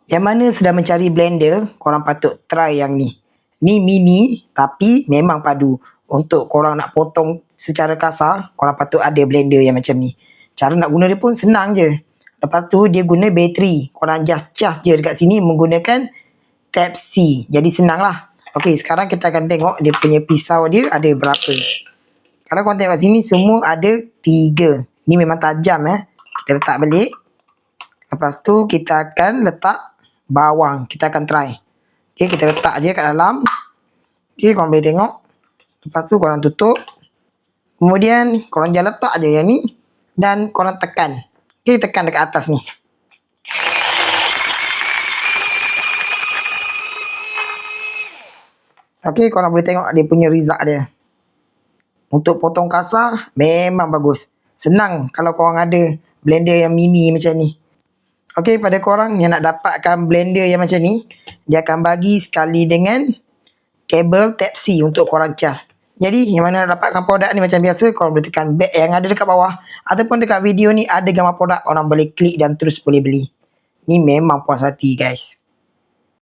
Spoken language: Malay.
Yang mana sedang mencari blender, korang patut try yang ni. Ni mini tapi memang padu. Untuk korang nak potong secara kasar, korang patut ada blender yang macam ni. Cara nak guna dia pun senang je. Lepas tu dia guna bateri. Korang just charge je dekat sini menggunakan Type C. Jadi senang lah. Okey, sekarang kita akan tengok dia punya pisau dia ada berapa. Kalau korang tengok kat sini semua ada 3. Ni memang tajam Kita letak balik. Lepas tu kita akan letak bawang. Kita akan try. Okay, kita letak je kat dalam. Okay, korang boleh tengok. Lepas tu korang tutup. Kemudian korang jangan letak je yang ni. Dan korang tekan. Okay, tekan dekat atas ni. Okay, korang boleh tengok dia punya result dia. Untuk potong kasar, memang bagus. Senang kalau korang ada blender yang mini macam ni. Okey, pada korang yang nak dapatkan blender yang macam ni, dia akan bagi sekali dengan kabel Type C untuk korang cas. Jadi, yang mana nak dapatkan produk ni macam biasa, korang boleh tekan back yang ada dekat bawah. Ataupun dekat video ni ada gambar produk, korang boleh klik dan terus boleh beli. Ni memang puas hati guys.